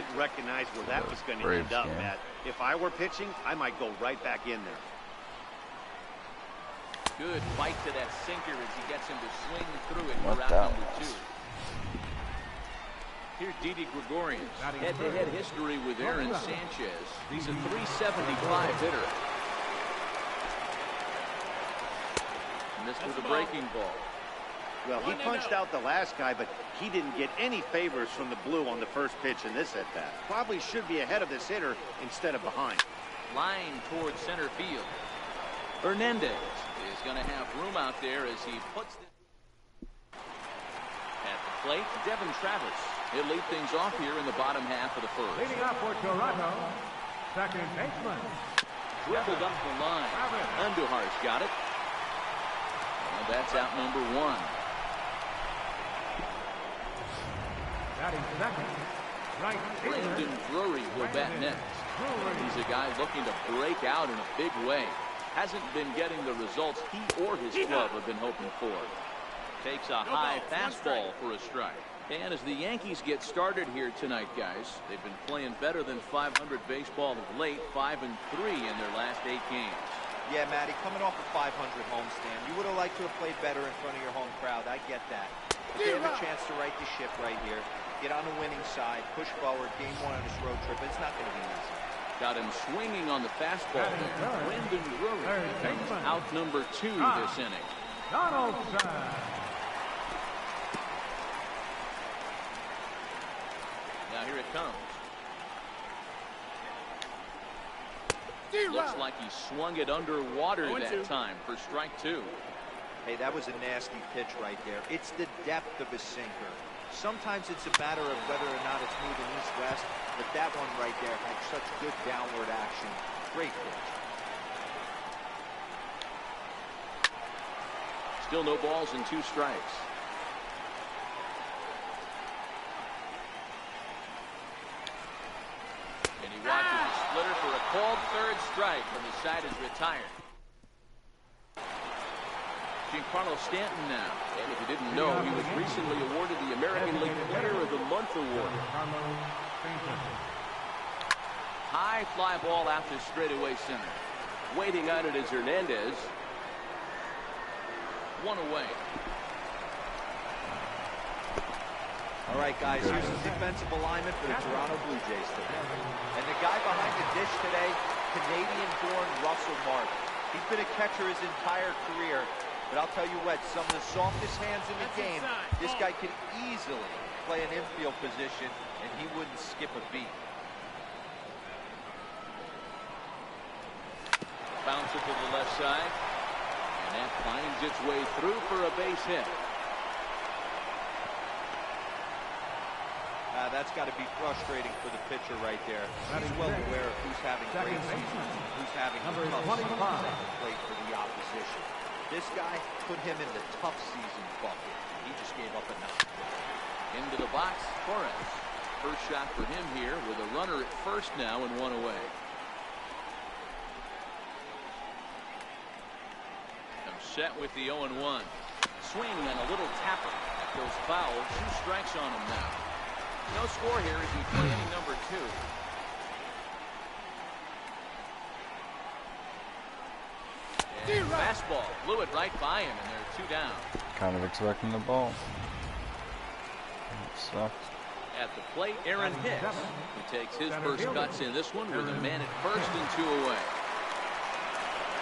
didn't recognize where that was going to end up, Matt. If I were pitching, I might go right back in there. Good fight to that sinker as he gets him to swing through it for round number 2. Here's Didi Gregorius. Head-to-head history with Aaron Sanchez. He's a .375 hitter. Missed with a breaking ball. Well, he punched out the last guy, but he didn't get any favors from the blue on the first pitch in this at-bat. Probably should be ahead of this hitter instead of behind. Line towards center field. Hernandez is going to have room out there as he puts it at the plate. Devin Travis. He'll lead things off here in the bottom half of the first. Leading up for Toronto, second baseman. Dribbled up the line. Andujar's got it. Well, that's out number 1. Batting second. Right. Brandon Drury will bat next. He's a guy looking to break out in a big way. Hasn't been getting the results he or his club have been hoping for. Takes a high fastball for a strike. And as the Yankees get started here tonight, guys, they've been playing better than .500 baseball of late, 5-3 in their last 8 games. Yeah, Matty, coming off a .500 homestand, you would have liked to have played better in front of your home crowd. I get that. But they have a chance to right the ship right here, get on the winning side, push forward, game 1 on this road trip. It's not going to be easy. Got him swinging on the fastball there. Brandon Drury out number 2 this inning. Donaldson. Now here it comes. Looks like he swung it underwater that time for strike 2. Hey, that was a nasty pitch right there. It's the depth of his sinker. Sometimes it's a matter of whether or not it's moving east-west, but that one right there had such good downward action. Great pitch. Still no balls and 2 strikes. And he watches the splitter for a called third strike when the side is retired. Giancarlo Stanton now. And if you didn't know, he was recently awarded the American League Player of the Month award. High fly ball out to straightaway center. Waiting on it is Hernandez. 1 away. All right, guys, here's the defensive alignment for the Toronto Blue Jays today. And the guy behind the dish today, Canadian-born Russell Martin. He's been a catcher his entire career. But I'll tell you what, some of the softest hands in the game, this guy could easily play an infield position, and he wouldn't skip a beat. Bounce it to the left side. And that finds its way through for a base hit. That's got to be frustrating for the pitcher right there. He's well aware of who's having great seasons, who's having a tough season at the plate for the opposition. This guy put him in the tough season bucket. He just gave up a knock. Into the box, Torres. First shot for him here with a runner at first now and 1 away. I'm set with the 0-1. Swing and a little tapper. That goes foul. 2 strikes on him now. No score here as we play inning number 2. Fastball blew it right by him, and they're 2 down. Kind of expecting the ball. It sucks. At the plate, Aaron Hicks. He takes his first cuts in this one with a man at first and 2 away.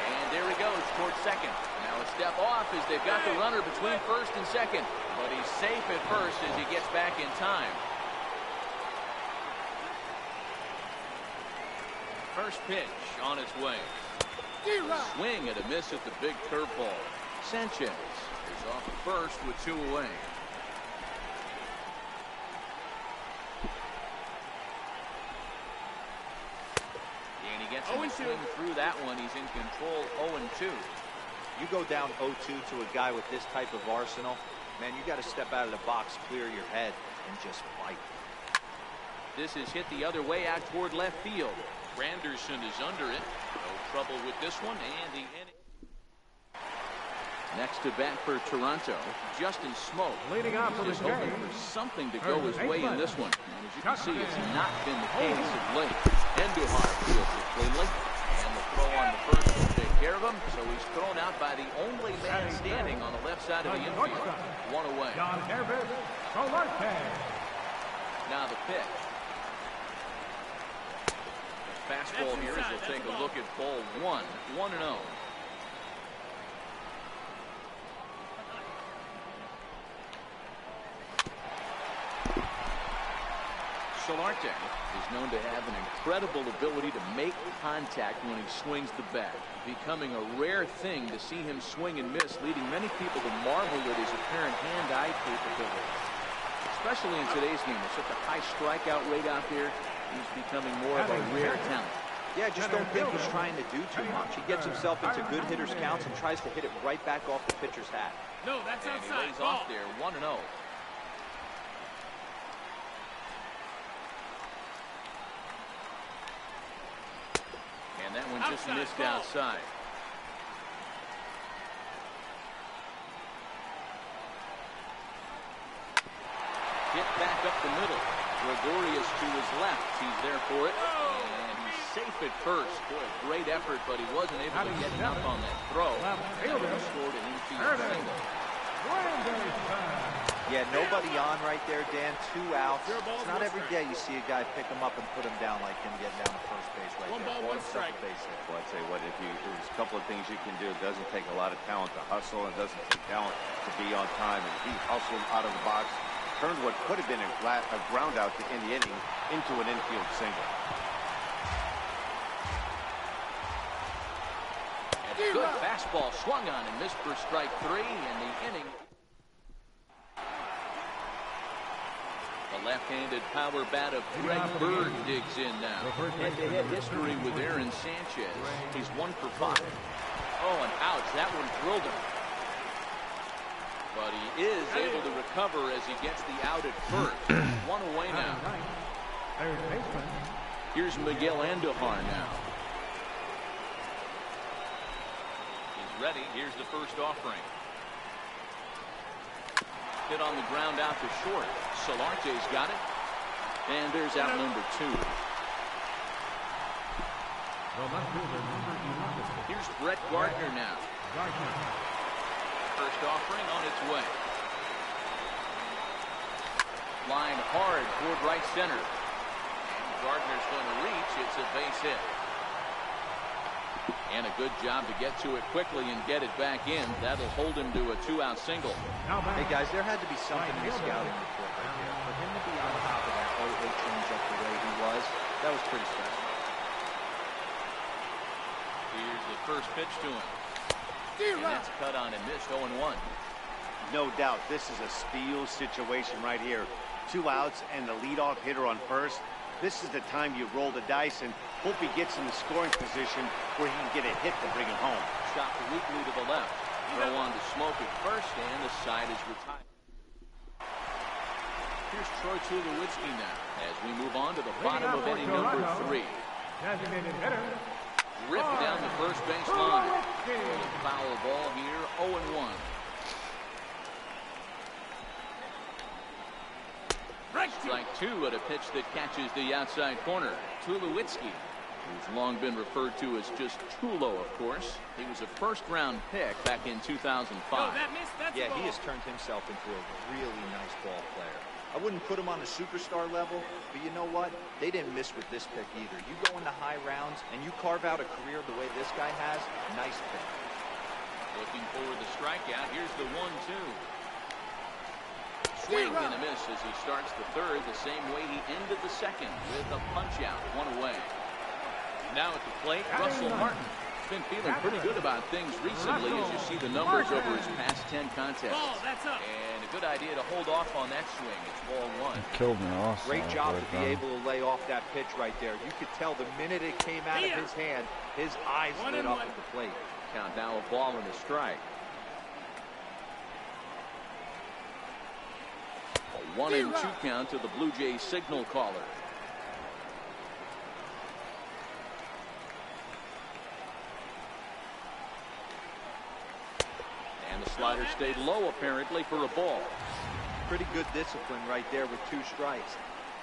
And there he goes towards second. Now a step off as they've got the runner between first and second. But he's safe at first as he gets back in time. First pitch on its way. Swing and a miss at the big curveball. Sanchez is off at first with 2 away. And he gets him to swing through that one. He's in control 0-2. You go down 0-2 to a guy with this type of arsenal, man, you got to step out of the box, clear your head, and just fight. This is hit the other way out toward left field. Granderson is under it. No trouble with this one, and the inning. Next to bat for Toronto, Justin Smoke. Leading off for the Just hoping game, for something to go his way in this one. And as you can see, it's not been the case of late. Endujar fields it cleanly. And the throw on the first will take care of him. So he's thrown out by the only man standing on the left side of the infield. One away. Now the pitch. The fastball here as he'll take a look at ball 1. 1-0. Solarte is known to have an incredible ability to make contact when he swings the bat, becoming a rare thing to see him swing and miss, leading many people to marvel at his apparent hand-eye capability. Especially in today's game, with such a high strikeout rate out there, he's becoming more of a rare talent. Yeah, I just don't think he's trying to do too much. He gets himself into good hitters' counts and tries to hit it right back off the pitcher's hat. No, that's outside. He lays off there, 1-0. And that one just missed outside. Hit back up the middle. Gregorius to his left. He's there for it. And he's safe at first. Boy, great effort, but he wasn't able to get enough on that throw. He scored an infield single. Yeah, nobody on right there, Dan. 2 outs. It's not every day you see a guy pick him up and put him down like him getting down to first base right there. One strike. Well, I'd say what there's a couple of things you can do. It doesn't take a lot of talent to hustle, and it doesn't take talent to be on time. And he hustled out of the box, turned what could have been a ground out to end the inning into an infield single. And a good fastball swung on and missed for strike 3 in the inning. The left-handed power bat of Greg Bird digs in now. Head-to-head history with Aaron Sanchez. He's 1 for 5. Oh, and ouch. That one drilled him. But he is able to recover as he gets the out at first. 1 away now. Here's Miguel Andujar now. He's ready. Here's the first offering. Hit on the ground out to short. Solarte's got it. And there's out number 2. Here's Brett Gardner now. First offering on its way. Line hard toward right center. And Gardner's going to reach. It's a base hit. And a good job to get to it quickly and get it back in. That'll hold him to a 2-out single. Hey, guys, there had to be something in the scouting report right there. For him to be on top of that 0-8 changeup the way he was, that was pretty special. Here's the first pitch to him. And that's cut on and missed, 0-1. No doubt, this is a steal situation right here. 2 outs and the leadoff hitter on first. This is the time you roll the dice and hope he gets in the scoring position where he can get a hit to bring it home. Shot weakly to the left. Throw on to Smoke at first, and the side is retired. Here's Troy Tulowitzki now as we move on to the bottom of inning number 3. Designated hitter. Ripped down the first base line. A foul ball here, 0-1. Strike 2 at a pitch that catches the outside corner. Tulowitzki, who's long been referred to as just Tulo, of course. He was a first-round pick back in 2005. Yeah, he has turned himself into a really nice ball player. I wouldn't put him on the superstar level, but you know what? They didn't miss with this pick either. You go into high rounds and you carve out a career the way this guy has, nice pick. Looking for the strikeout. Here's the 1-2. Swing and a miss as he starts the third the same way he ended the second with a punch-out, 1 away. Now at the plate, Russell Martin. Been feeling pretty good about things recently as you see the numbers over his past 10 contests. And a good idea to hold off on that swing. It's ball 1. It killed me also. Great job to be able to lay off that pitch right there. You could tell the minute it came out of his hand, his eyes lit up at the plate. Count now a ball and a strike. A 1-2 count to the Blue Jays signal caller. slider stayed low apparently for a ball. Pretty good discipline right there with 2 strikes.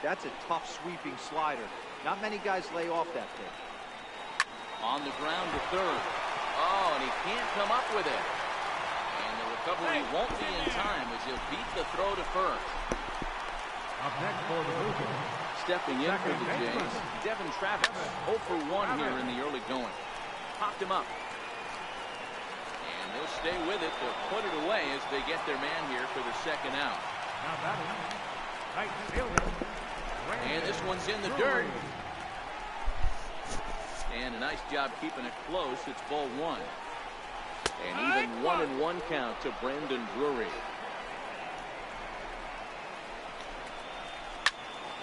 That's a tough sweeping slider. Not many guys lay off that pitch. On the ground to third. Oh, and he can't come up with it. And the recovery won't be in time as he'll beat the throw to first. Up next for the Blue Jays. Stepping in for the Jays, Devin Travis, 0 for 1 here in the early going. Popped him up. And he'll stay with it to put it away as they get their man here for the second out. Now batting, right fielder. And this one's in the dirt. And a nice job keeping it close. It's ball 1. And even 1-1 count to Brandon Drury.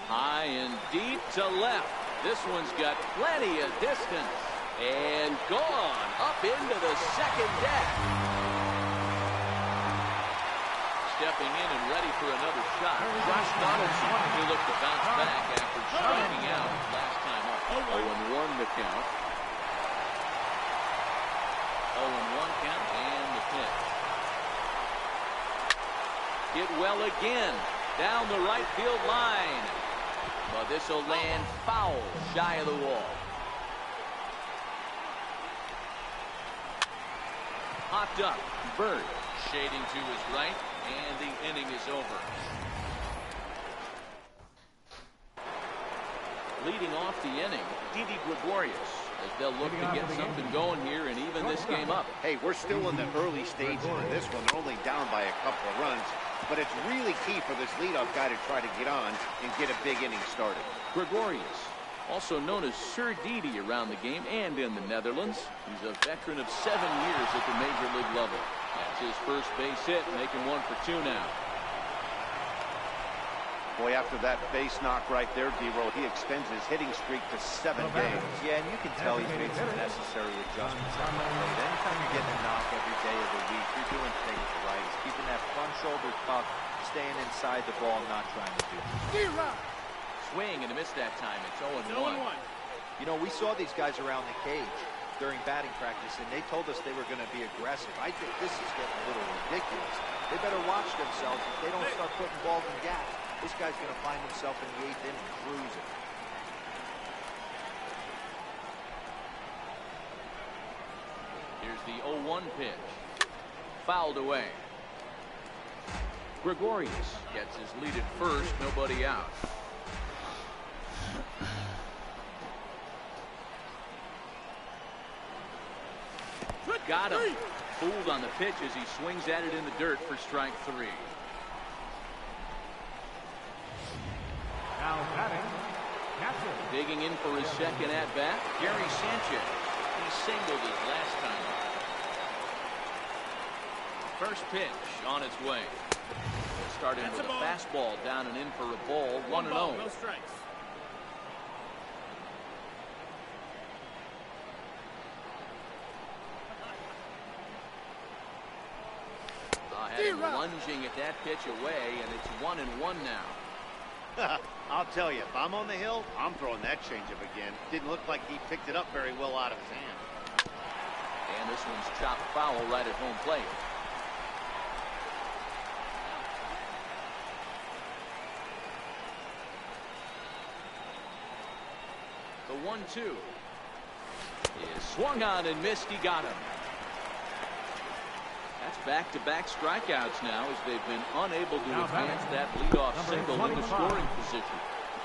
High and deep to left. This one's got plenty of distance. And gone up into the second deck. Stepping in and ready for another shot. Josh Donaldson will look to bounce back after striking out last time up. 0-1 the count. 0-1 count and the pitch. Hit well again down the right field line. But this will land foul shy of the wall. Hopped up. Bird shading to his right. And the inning is over. Leading off the inning, Didi Gregorius, as they'll look to get something going here and even this game up. Hey, we're still in the early stages of this one. They're only down by a couple of runs. But it's really key for this leadoff guy to try to get on and get a big inning started. Gregorius, also known as Sir Didi around the game and in the Netherlands. He's a veteran of 7 years at the major league level. That's his first base hit, making 1 for 2 now. Boy, after that base knock right there, D-Roll, he extends his hitting streak to 7 games. Yeah, and you can tell he's made some necessary adjustments on that plate. Anytime you're getting a knock every day of the week, you're doing things right. He's keeping that front shoulder tucked, staying inside the ball, not trying to do it. Swing and a miss that time. It's 0-1. You know, we saw these guys around the cage during batting practice, and they told us they were going to be aggressive. I think this is getting a little ridiculous. They better watch themselves. If they don't start putting balls in gaps, this guy's going to find himself in the 8th inning cruising. Here's the 0-1 pitch. Fouled away. Gregorius gets his lead at first. Nobody out. Got him. Fooled on the pitch as he swings at it in the dirt for strike 3. Now batting, catcher. Digging in for his second at-bat, Gary Sanchez. He singled his last time. First pitch on its way. Starting with a fastball down and in for a ball. 1-0. No strikes. Lunging at that pitch away, and it's 1-1 now. I'll tell you, if I'm on the hill, I'm throwing that changeup again. Didn't look like he picked it up very well out of his hand. And this one's chopped foul right at home plate. The 1-2 is swung on and missed. He got him. That's back-to-back strikeouts now as they've been unable to advance that leadoff single into scoring position.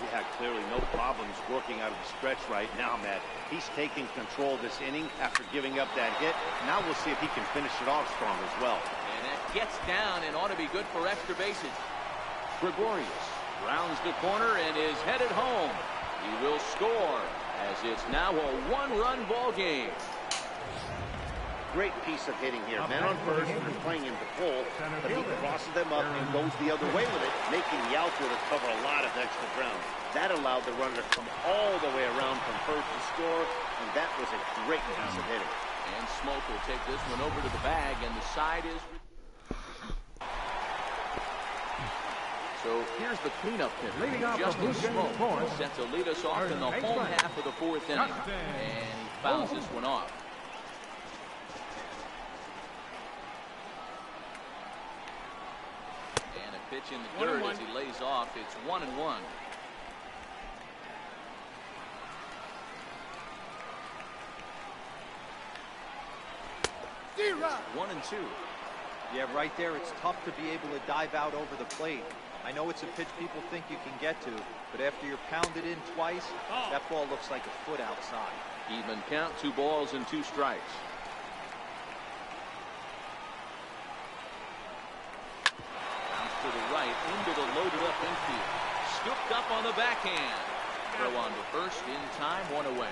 Yeah, clearly no problems working out of the stretch right now, Matt. He's taking control of this inning after giving up that hit. Now we'll see if he can finish it off strong as well. And that gets down and ought to be good for extra bases. Gregorius rounds the corner and is headed home. He will score as it's now a 1-run ball game. Great piece of hitting here. Men on first, they're playing him to pull, but he crosses them up and goes the other way with it, making the outfielder cover a lot of extra ground. That allowed the runner to come all the way around from first to score, and that was a great piece of hitting. And Smoke will take this one over to the bag, and the side is... So here's the cleanup hitter. Justin Smoke set to lead us off in the home half of the 4th inning. And he fouls this one off. pitch in the dirt as he lays off. It's 1-1. 1-2. Yeah, right there, it's tough to be able to dive out over the plate. I know it's a pitch people think you can get to, but after you're pounded in twice, that ball looks like a foot outside. Even count, 2 balls and 2 strikes. Bounce to the right, into the loaded up infield. Scooped up on the backhand. Throw on to first, in time, 1 away.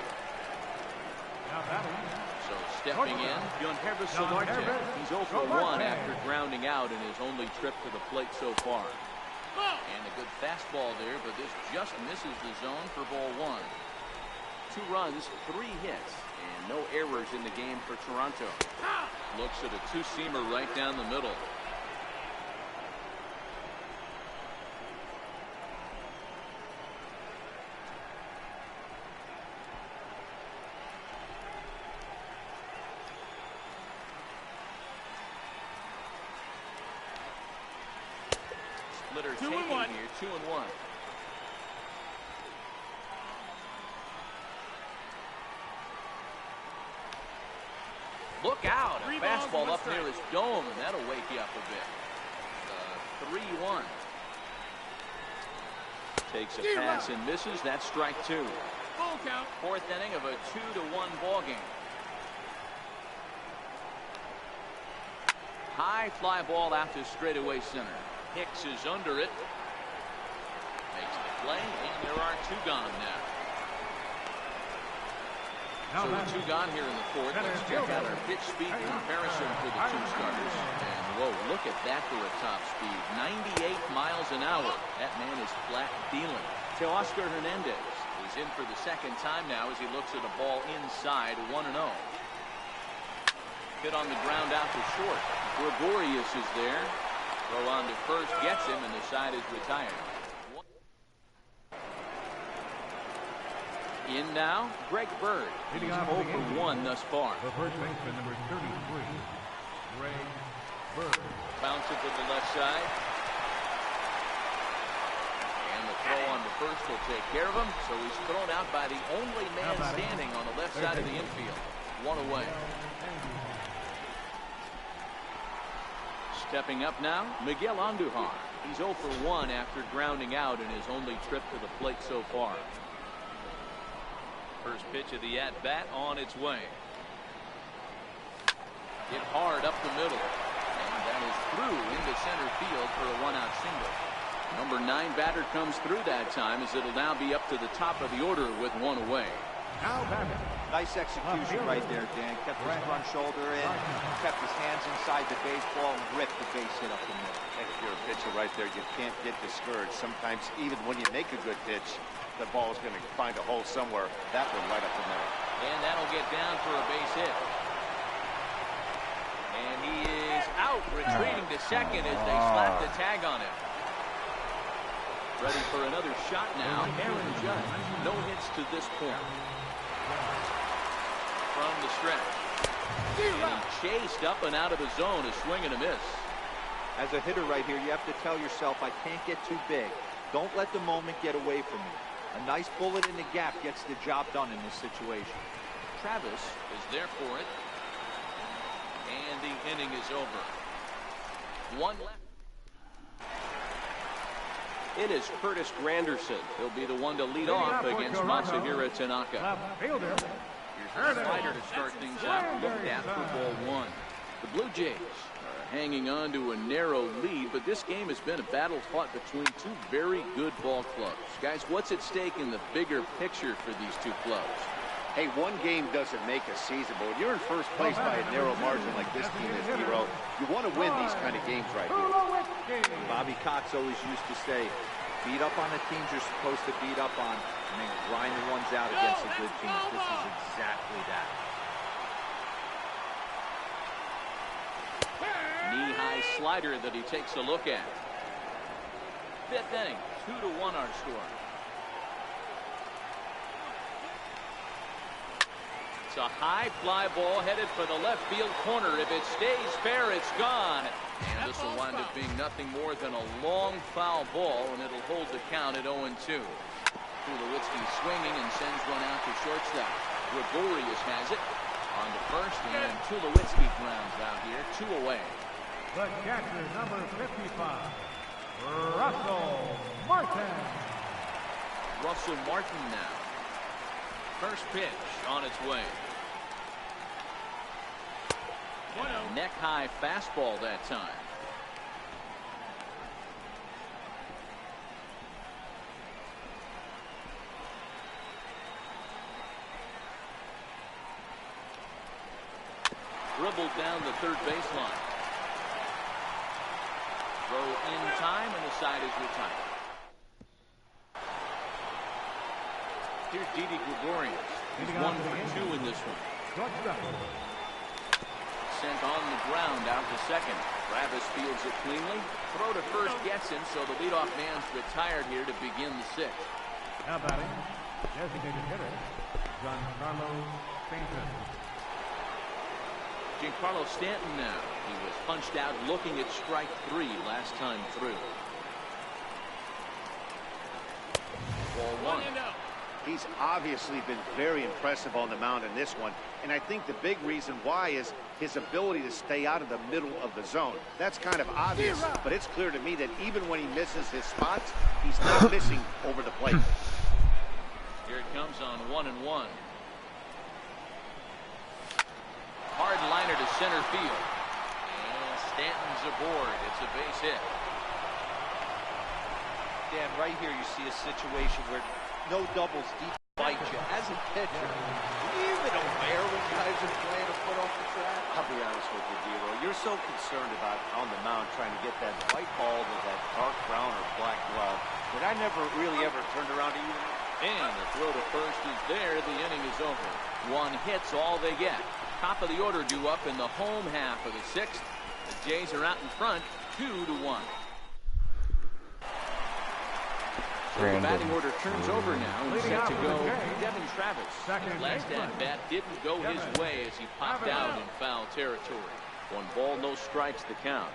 Now batting. So stepping in, Yankees Solarte. He's 0 for 1 after grounding out in his only trip to the plate so far. And a good fastball there, but this just misses the zone for ball 1. 2 runs, 3 hits, and no errors in the game for Toronto. Looks at a 2-seamer right down the middle. Splitter taken here, 2-1. Look out! A fastball up near his dome, and that'll wake you up a bit. 3-1. Takes a pass and misses. That's strike 2. Full count. 4th inning of a 2-1 ball game. High fly ball out to straightaway center. Hicks is under it. Makes the play, and there are 2 gone now. So 2 gone here in the 4th. Let's check out our pitch speed comparison for the 2 starters. And whoa, look at that for a top speed. 98 miles an hour. That man is flat dealing. Teoscar Hernandez is in for the 2nd time now as he looks at a ball inside, 1-0. Hit on the ground out to short. Gregorius is there. Throw on to first, gets him, and the side is retired. In now, Greg Bird. He's 0 for 1 thus far. The first baseman, number 33, Greg Bird. Bounce it to the left side. And the throw on to first will take care of him. So he's thrown out by the only man standing on the left side of the infield. 1 away. Stepping up now, Miguel Andujar. He's 0 for 1 after grounding out in his only trip to the plate so far. First pitch of the at-bat on its way. Hit hard up the middle. And that is through into center field for a 1-out single. Number 9 batter comes through that time as it'll now be up to the top of the order with 1 away. Now batting. Nice execution right there, Dan. Kept his front shoulder in, kept his hands inside the baseball, and ripped the base hit up the middle. If you're a pitcher right there, you can't get discouraged. Sometimes even when you make a good pitch, the ball is going to find a hole somewhere. That one right up the middle. And that'll get down for a base hit. And he is out, retreating to second as they slap the tag on him. Ready for another shot now. Aaron Judge. No hits to this point. From the stretch. And he chased up and out of the zone, a swing and a miss. As a hitter right here, you have to tell yourself, I can't get too big. Don't let the moment get away from me. A nice bullet in the gap gets the job done in this situation. Travis is there for it. And the inning is over. 1 left. It is Curtis Granderson. He'll be the one to lead off against Masahiro Tanaka. Here's a slider to start things out. Looked at for ball 1. The Blue Jays are hanging on to a narrow lead, but this game has been a battle fought between 2 very good ball clubs. Guys, what's at stake in the bigger picture for these 2 clubs? Hey, one game doesn't make a season, but when you're in first place by a narrow margin like this team is, Hero, you want to win these kind of games right here. Bobby Cox always used to say, beat up on the teams you're supposed to beat up on, and then grind the ones out against the good teams. This is exactly that. Knee-high slider that he takes a look at. 5th inning, 2-1 our score. It's a high fly ball headed for the left field corner. If it stays fair, it's gone. And this will wind up being nothing more than a long foul ball, and it'll hold the count at 0-2. Tulowitzki swinging and sends one out to shortstop. Gregorius has it on the first, and Tulowitzki grounds out here, 2 away. The catcher, number 55, Russell Martin. Russell Martin now. First pitch on its way. And a neck-high fastball that time. Dribbled down the third baseline. Throw in time, and the side is retired. Here's Didi Gregorius. He's 1 for 2 in this one. Sent on the ground out to second. Travis fields it cleanly. Throw to first gets him, so the leadoff man's retired here to begin the sixth. Now batting, designated hitter, Giancarlo Stanton. Giancarlo Stanton now. He was punched out looking at strike 3 last time through. Ball 1. He's obviously been very impressive on the mound in this one, and I think the big reason why is his ability to stay out of the middle of the zone. That's kind of obvious, but it's clear to me that even when he misses his spots, he's not missing over the plate. Here it comes on 1-1. Hard liner to center field. And Stanton's aboard. It's a base hit. Dan, right here you see a situation where no doubles deep bite you. As a pitcher, are you even aware when guys are playing a foot off the track? I'll be honest with you, D-Roll. You're so concerned about on the mound trying to get that white ball to that dark brown or black glove that I never really ever turned around to even. And the throw to first is there. The inning is over. 1 hit's all they get. Top of the order due up in the home half of the sixth. The Jays are out in front, 2-1. So the batting order turns over now and set to go Devin Travis. Last at-bat didn't go his way as he popped out in foul territory. 1 ball, no strikes the count.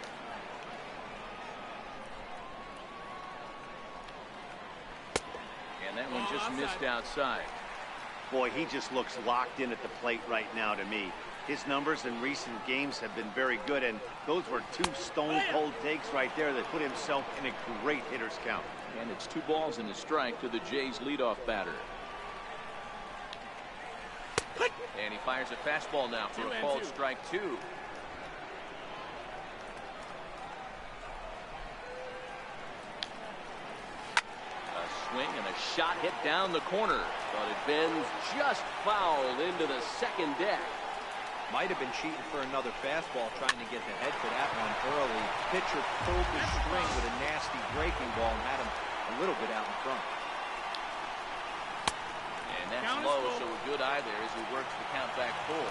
And that one just missed outside. Boy, he just looks locked in at the plate right now to me. His numbers in recent games have been very good, and those were 2 stone-cold takes right there that put himself in a great hitter's count. And it's 2 balls and a strike to the Jays' leadoff batter. And he fires a fastball now for a called strike 2. A swing and a shot hit down the corner, but it bends just foul into the second deck. Might have been cheating for another fastball, trying to get the head to that one early. Pitcher pulled the string with a nasty breaking ball and had him a little bit out in front. And that's low, so a good eye there as he works the count back full.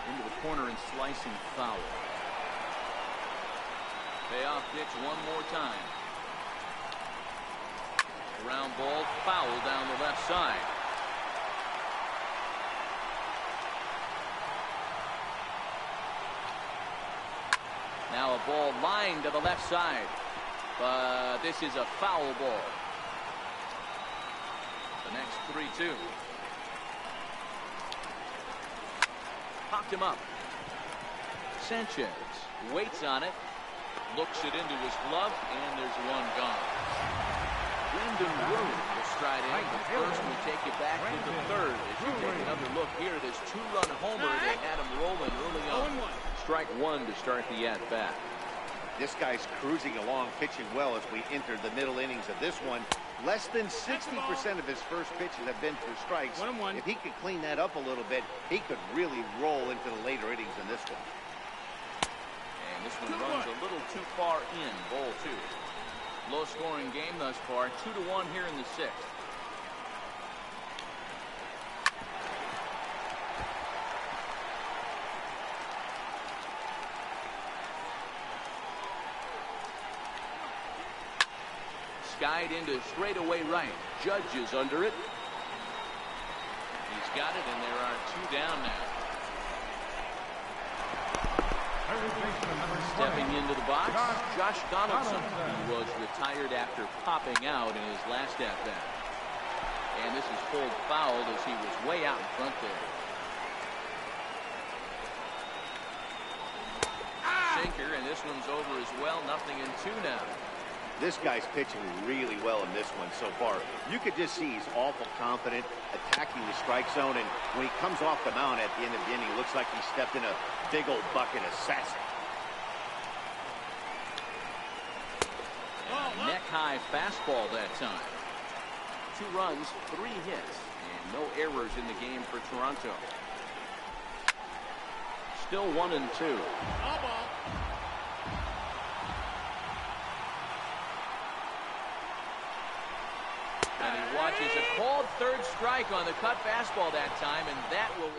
Into the corner and slicing foul. Payoff pitch one more time. Ground ball, foul down the left side. Now a ball lined to the left side, but this is a foul ball. The next 3-2. Popped him up. Sanchez waits on it, looks it into his glove, and there's one gone. Brendan Williams will stride in. The first will take you back to the third. As you take another look here, this 2-run homer, they had him rolling early on. Strike 1 to start the at-bat. This guy's cruising along, pitching well as we enter the middle innings of this one. Less than 60% of his first pitches have been for strikes. If he could clean that up a little bit, he could really roll into the later innings in this one. And this one runs a little too far in, ball 2. Low scoring game thus far, 2-1 here in the sixth. Skied into straightaway right. Judge is under it. He's got it, and there are 2 down now. Stepping into the box, Josh Donaldson. He was retired after popping out in his last at-bat. And this is pulled foul as he was way out in front there. Sinker, and this one's over as well. 0-2 now. This guy's pitching really well in this one so far. You could just see he's awful confident, attacking the strike zone, and when he comes off the mound at the end of the inning, it looks like he stepped in a big old bucket of sass. Neck-high fastball that time. 2 runs, 3 hits, and no errors in the game for Toronto. Still 1-2. And he watches a called 3rd strike on the cut fastball that time, and that will...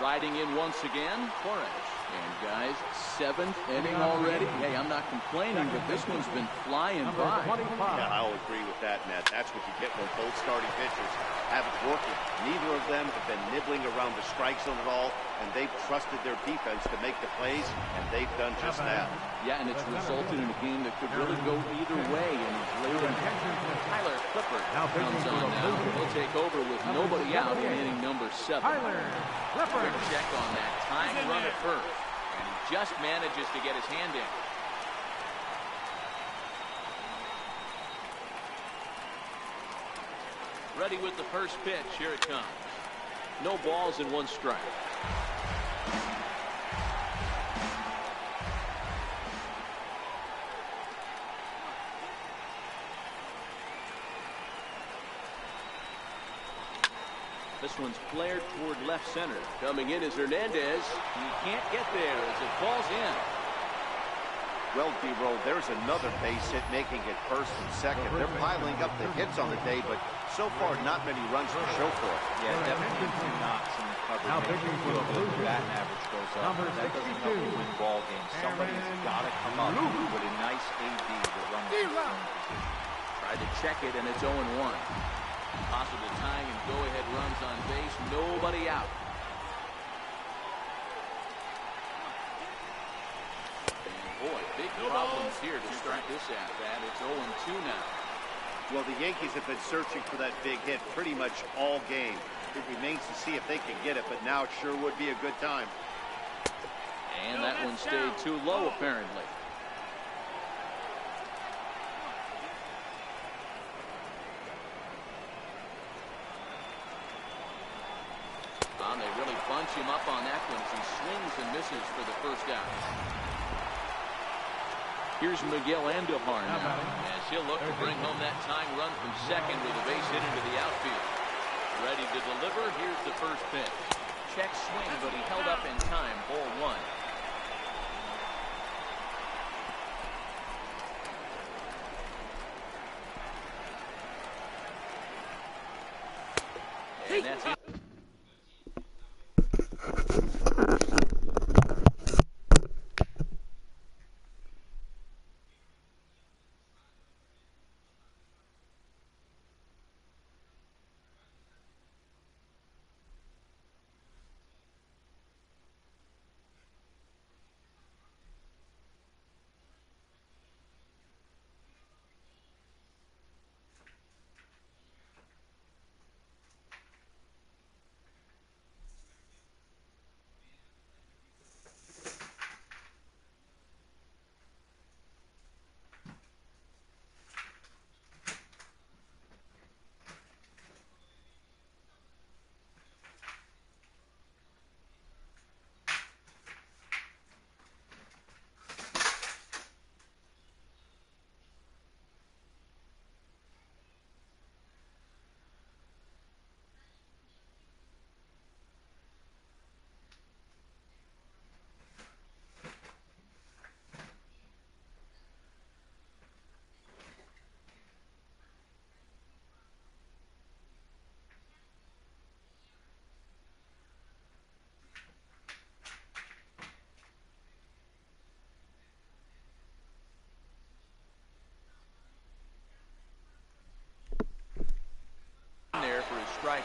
Riding in once again, Torres. And guys, 7th inning already. Hey, I'm not complaining, but this one's been flying by. Yeah, I'll agree with that, Matt. That's what you get when both starting pitchers have it working. Neither of them have been nibbling around the strike zone at all, and they've trusted their defense to make the plays, and they've done just that. Yeah, and it's resulted in a game that could really go either way. And Tyler Clippard comes on now. He'll take over with nobody out in inning number 7. Quick check on that time run at first. And he just manages to get his hand in. Ready with the first pitch. Here it comes. No balls and 1 strike. This one's flared toward left center. Coming in is Hernandez. He can't get there as it falls in. Well, D-Roll, there's another base hit making it first and second. They're piling up the hits on the day, but so far not many runs to show for it. Yeah, definitely 2 knocks in the coverage. The batting average goes up. That doesn't help you win ball games. Somebody's got to come up with a nice AD to run the position. Tried to check it, and it's 0-1. Possible tying and go-ahead runs on base. Nobody out. And boy, big problems here to start this at-bat. It's 0-2 now. Well, the Yankees have been searching for that big hit pretty much all game. It remains to see if they can get it, but now it sure would be a good time. And that one stayed too low, apparently. They really bunch him up on that one as he swings and misses for the first out. Here's Miguel Andujar now, as he'll look to bring home that tying run from second with a base hit into the outfield. Ready to deliver. Here's the first pitch. Check swing, but he held up in time. Ball 1. And that's it.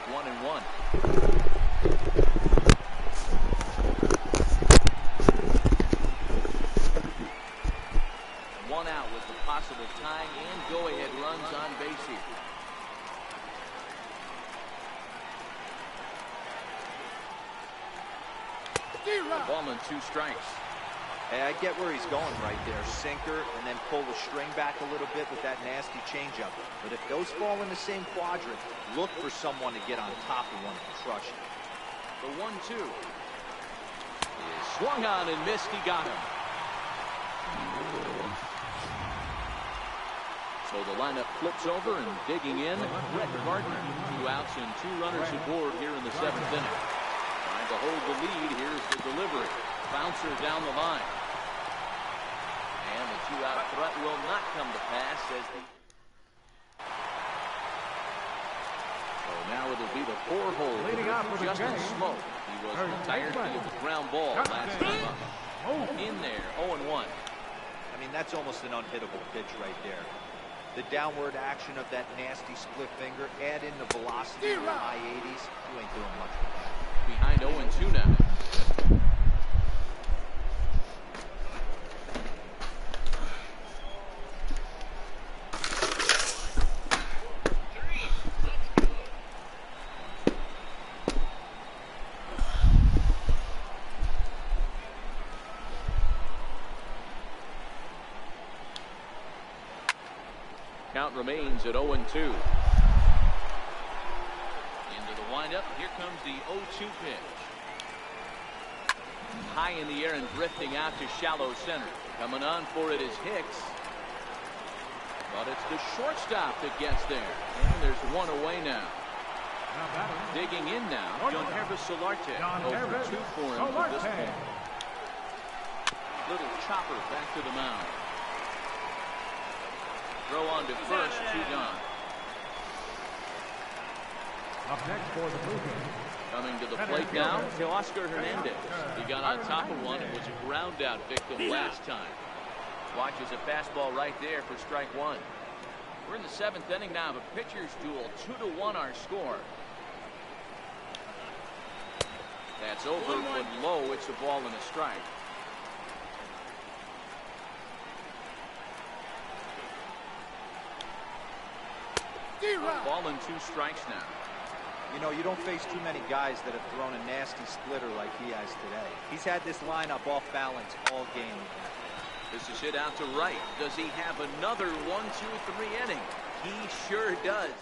1-1. One out with the possible tying and go-ahead runs on base here. Ball and 2 strikes. Hey, I get where he's going right there. Sinker, and then pull the string back a little bit with that nasty changeup. But if those fall in the same quadrant, look for someone to get on top of one and crush it. The 1-2 is swung on and missed. He got him. So the lineup flips over, and digging in, Brett Gardner. 2 outs and 2 runners aboard here in the 7th inning. Trying to hold the lead. Here's the delivery. Bouncer down the line. And the 2-out threat will not come to pass as the... So now it'll be the 4-hole. Justin Smoke. He was retired via the ground ball last time up. In there, 0-1. I mean, that's almost an unhittable pitch right there. The downward action of that nasty split finger, add in the velocity in the high 80s, you ain't doing much with that. Behind 0-2 now. Count remains at 0-2. Into the windup. Here comes the 0-2 pitch. High in the air and drifting out to shallow center. Coming on for it is Hicks. But it's the shortstop that gets there. And there's one away now. Digging in now, Jonhervis Solarte. 0-2 for him at this point. Little chopper back to the mound. Throw on to first, 2 gone. Up next for the Blues. Coming to the plate now, Teoscar Hernandez. He got on top of one and was a ground out victim last time. Watches a fastball right there for strike 1. We're in the 7th inning now of a pitcher's duel. 2-1 our score. That's over but low. It's a ball and a strike. Ball and 2 strikes now. You know, you don't face too many guys that have thrown a nasty splitter like he has today. He's had this lineup off balance all game. This is hit out to right. Does he have another 1-2-3 inning? He sure does.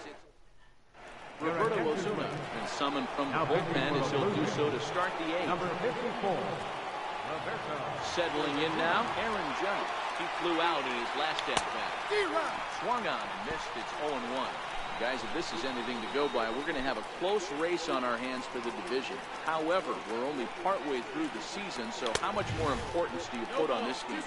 Roberto Osuna been summoned from the bullpen as he'll do so to start the 8th. Number 54, Roberto. Settling in now, Aaron Judge. He flew out in his last at-bat. Swung on and missed. It's 0-1. Guys, if this is anything to go by, we're going to have a close race on our hands for the division. However, we're only partway through the season, so how much more importance do you put on this game?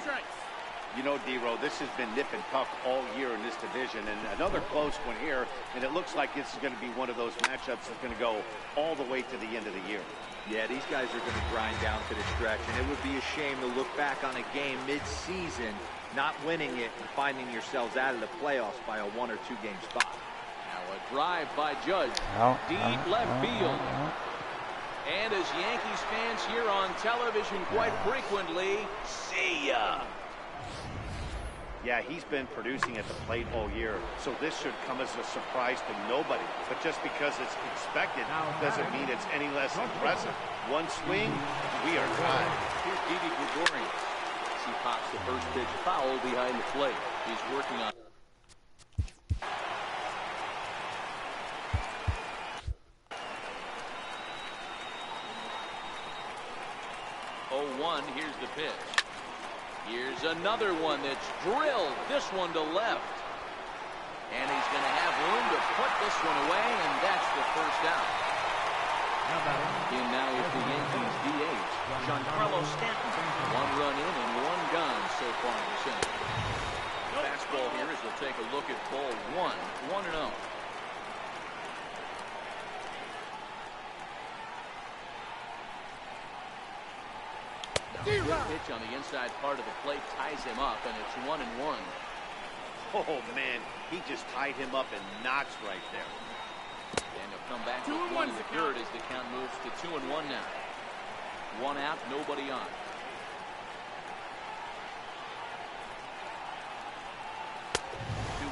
You know, D-Row, this has been nip and tuck all year in this division, and another close one here, and it looks like this is going to be one of those matchups that's going to go all the way to the end of the year. Yeah, these guys are going to grind down to the stretch, and it would be a shame to look back on a game mid-season, not winning it, and finding yourselves out of the playoffs by a 1- or 2-game spot. Now a drive by Judge. Deep left field. And as Yankees fans hear on television quite frequently, see ya. Yeah, he's been producing at the plate all year, so this should come as a surprise to nobody. But just because it's expected doesn't mean it's any less impressive. One swing, we are tied. Here's Didi Gregorius. He pops the first pitch foul behind the plate. He's working on. Here's the pitch. Here's another one that's drilled. This one to left. And he's going to have room to put this one away, and that's the first out. In now is the Yankees DH, Giancarlo Stanton. 1 run in and 1 gone so far this inning. Fastball here as we'll take a look at ball 1. 1-0. Pitch on the inside part of the plate ties him up, and it's 1-1. Oh, man, he just tied him up in knots right there. And he'll come back with one in the third as the count moves to 2-1 now. One out, nobody on.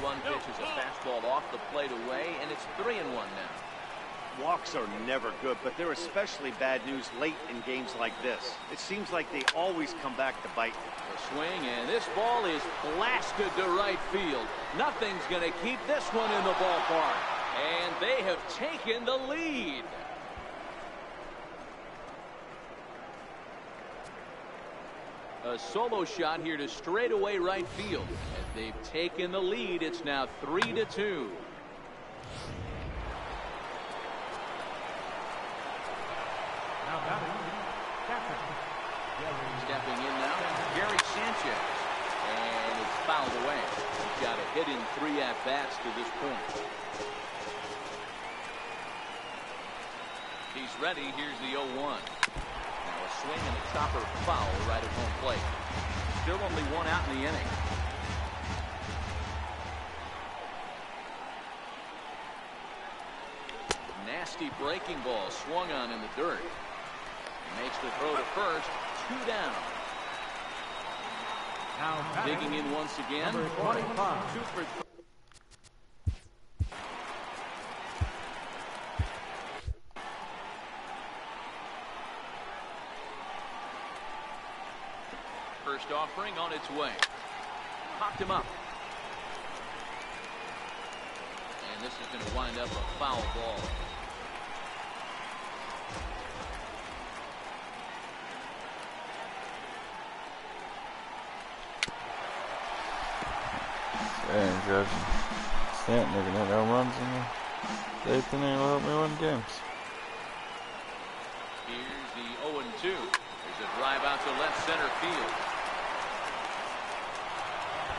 2-1 pitch is a fastball off the plate away, and it's 3-1 now. Walks are never good, but they're especially bad news late in games like this. It seems like they always come back to bite. The swing, and this ball is blasted to right field. Nothing's going to keep this one in the ballpark. And they have taken the lead. A solo shot here to straightaway right field. As they've taken the lead, it's now 3-2. Stepping in now, Gary Sanchez. And it's fouled away. He's got a hit in 3 at-bats to this point. He's ready. Here's the 0-1. Now a swing and a chopper foul right at home plate. Still only 1 out in the inning. Nasty breaking ball swung on in the dirt. Makes the throw to first. 2 down. Now digging in once again. Number 25. 2 for 3. First offering on its way. Popped him up. And this is going to wind up a foul ball. Hey, Judge. Stanton, they're gonna hit home runs in the 8th inning. Will help me win games. Here's the 0-2. There's a drive out to left center field.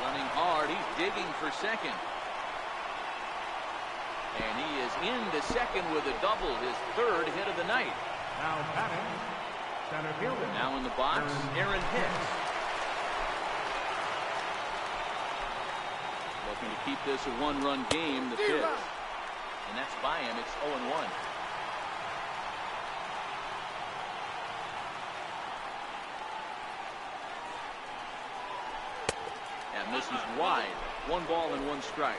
Running hard. He's digging for second. And he is into second with a double. His 3rd hit of the night. Now batting, center fielder. Now in the box, Aaron Hicks. Looking to keep this a 1-run game, the pitch. And that's by him. It's 0-1. That misses wide. 1 ball and 1 strike.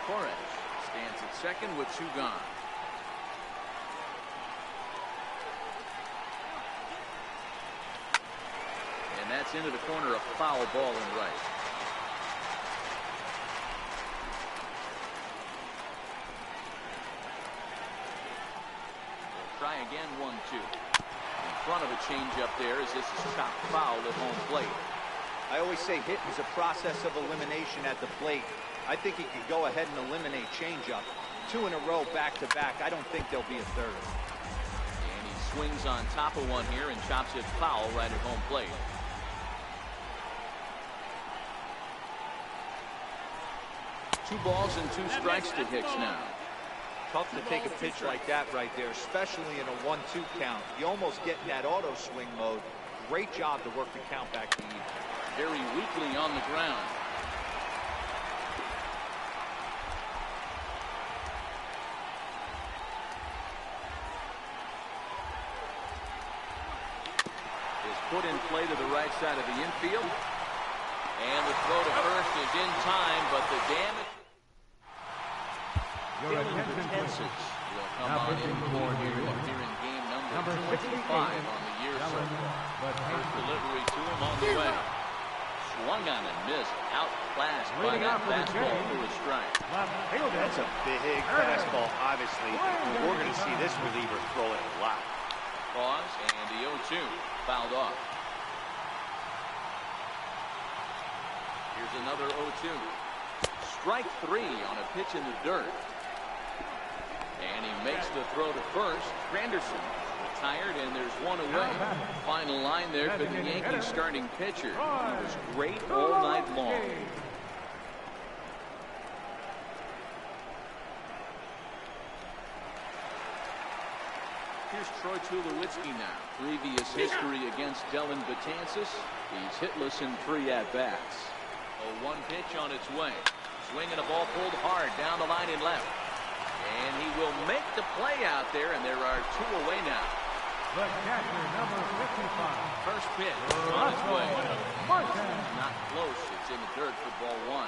Torres stands at second with 2 gone. And that's into the corner, a foul ball in right. We'll try again, 1-2. In front of a changeup there as this is chopped foul at home plate. I always say hitting is a process of elimination at the plate. I think he could go ahead and eliminate changeup. 2 in a row back-to-back. I don't think there'll be a 3rd. And he swings on top of one here and chops it foul right at home plate. Two balls and 2 strikes to Hicks now. Tough to take a pitch like that right there, especially in a 1-2 count. You almost get in that auto swing mode. Great job to work the count back to even. Very weakly on the ground. Put in play to the right side of the infield. And the throw to first is in time, but the damage. Your attention, please. Will come on in here in game number 25 on the year so far. First delivery to him on the way. Swung on and missed. Outclassed by that fastball to a strike. That's a big fastball, obviously. We're going to see this reliever throw it a lot. Pause, and the 0-2 fouled off. Here's another 0-2. Strike 3 on a pitch in the dirt. And he makes the throw to first. Granderson retired, and there's 1 away. Final line there for the Yankees starting pitcher. He was great all night long. Here's Troy Tulowitzki now. Previous history against Dylan Betances. He's hitless in 3 at-bats. A 1 pitch on its way. Swinging a ball pulled hard down the line and left. And he will make the play out there, and there are 2 away now. The catcher, number 55. First pitch on its way. Not close. It's in the dirt for ball 1.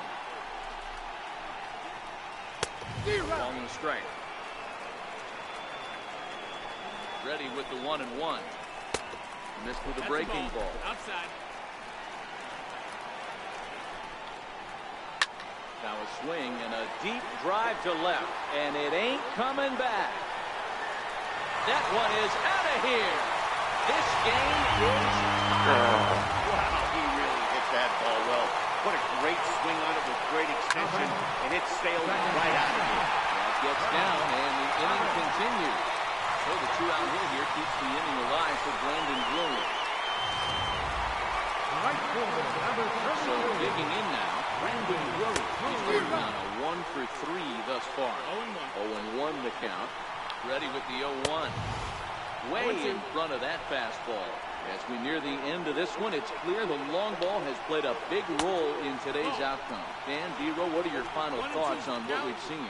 Ball and a strike. Ready with the 1-1. Missed with a breaking ball. Outside. Now a swing and a deep drive to left, and it ain't coming back. That one is out of here. This game is Wow, he really hit that ball well. What a great swing on it with great extension, and it sailed right out of here. That gets down, and the inning continues. So the 2-out hit here keeps the inning alive for Brandon Bloom. Right fielder, number 38. So digging in now, Brandon Bloom. He's working on a 1 for 3 thus far. 0-1 the count. Ready with the 0-1. Way in front of that fastball. As we near the end of this one, it's clear the long ball has played a big role in today's outcome. Dan, D-Row, what are your final thoughts on what we've seen?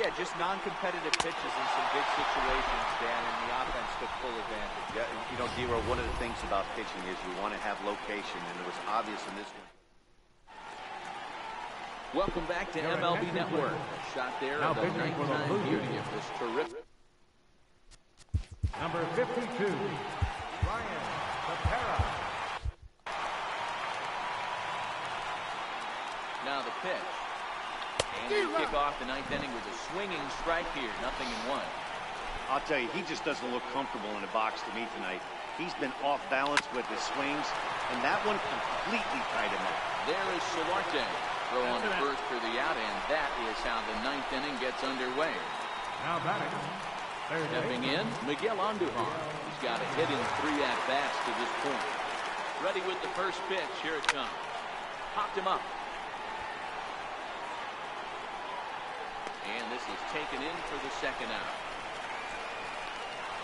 Yeah, just non-competitive pitches in some big situations, Dan, and the offense took full advantage. Yeah, you know, D-Row, one of the things about pitching is you want to have location, and it was obvious in this one. Welcome back to MLB Network. A shot there of the nighttime beauty of this terrific. Number 52, Ryan Tepera. Now the pitch. And we kick off the 9th inning with a swinging strike here. 0-1. I'll tell you, he just doesn't look comfortable in the box to me tonight. He's been off balance with his swings, and that one completely tied him up. There is Solarte. Throw on the first for the out, and that is how the 9th inning gets underway. Now batting. Stepping in, Miguel Andujar. He's got a hit in 3 at-bats to this point. Ready with the first pitch. Here it comes. Popped him up. And this is taken in for the 2nd out.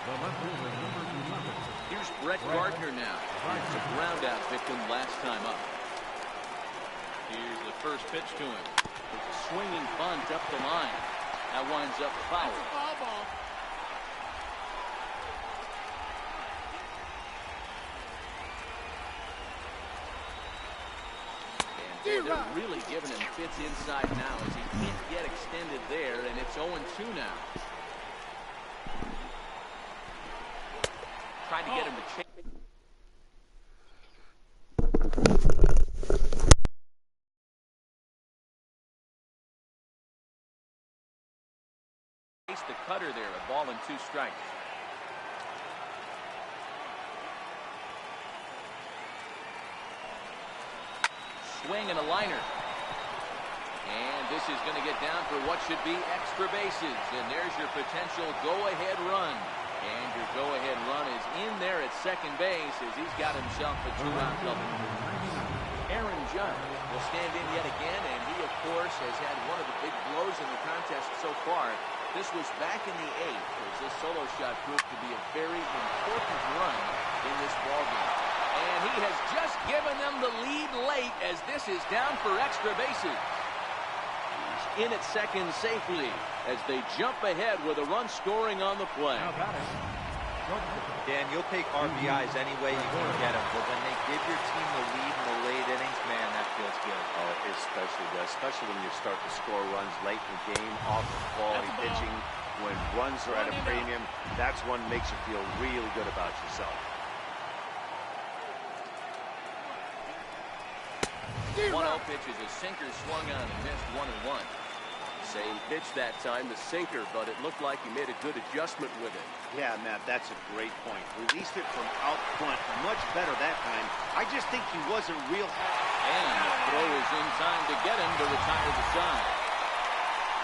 The left fielder, number 11. Here's Brett Gardner now. It's a ground out victim last time up. Here's the first pitch to him. It's a swinging bunt up the line. That winds up foul. Foul ball. And they're really giving him fits inside now as he can't get extended there, and it's 0-2 now. Trying to get him to chase the cutter there. A ball and 2 strikes. Swing and a liner. And this is going to get down for what should be extra bases. And there's your potential go-ahead run. And your go-ahead run is in there at second base as he's got himself a 2-out double. Aaron Judge will stand in yet again, and he, of course, has had one of the big blows in the contest so far. This was back in the 8th as this solo shot proved to be a very important run in this ballgame. And he has just given them the lead late as this is down for extra bases. He's in at second safely as they jump ahead with a run scoring on the play. Now batting. Dan, you'll take RBIs any way you can get them, but when they give your team the lead in the late innings, man, that feels good. Oh, it especially does, especially when you start to score runs late in the game off of quality pitching. When runs are at a premium, that's one makes you feel really good about yourself. 1-0 pitch is a sinker swung on and missed 1-1. Same pitch that time, the sinker, but it looked like he made a good adjustment with it. Yeah, Matt, that's a great point. Released it from out front much better that time. I just think he wasn't real. And the throw is in time to get him to retire the side.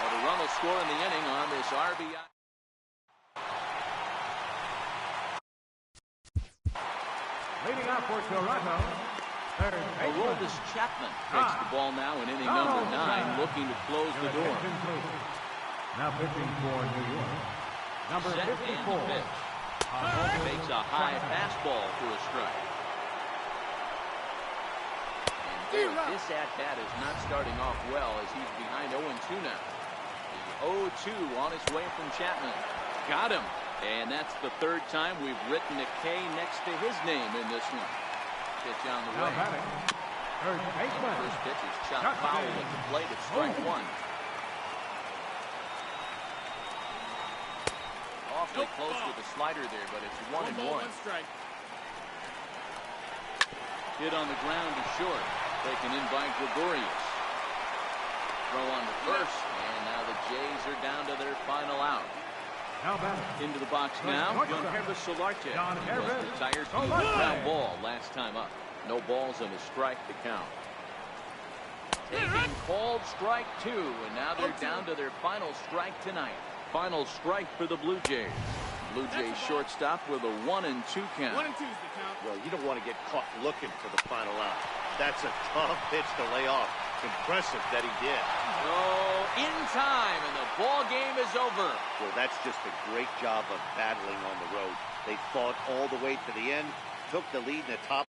Well, the run will score in the inning on this RBI. Leading off for Toronto. Aroldis Chapman takes the ball now in inning number 9, looking to close the door. Now pitching for New York. Number Set 54. Takes a high fastball for a strike. And boy, this at-bat is not starting off well as he's behind 0-2 now. The 0-2 on his way from Chapman. Got him. And that's the third time we've written a K next to his name in this one. Pitch on the way. First pitch is chopped foul at the plate at strike one. Awfully close with the slider there, but it's 1-1. Hit on the ground to short. Taken in by Gregorius. Throw on to first, and now the Jays are down to their final out. Into the box now, Yankees Solarte. He was retired to a ground ball last time up. No balls and a strike to count. Taking called strike two, and now they're down to their final strike tonight. Final strike for the Blue Jays. Blue Jays shortstop with a 1-2 count. 1-2's the count. Well, you don't want to get caught looking for the final out. That's a tough pitch to lay off. Impressive that he did. Oh, in time, and the ball game is over. Well, that's just a great job of battling on the road. They fought all the way to the end, took the lead in the top.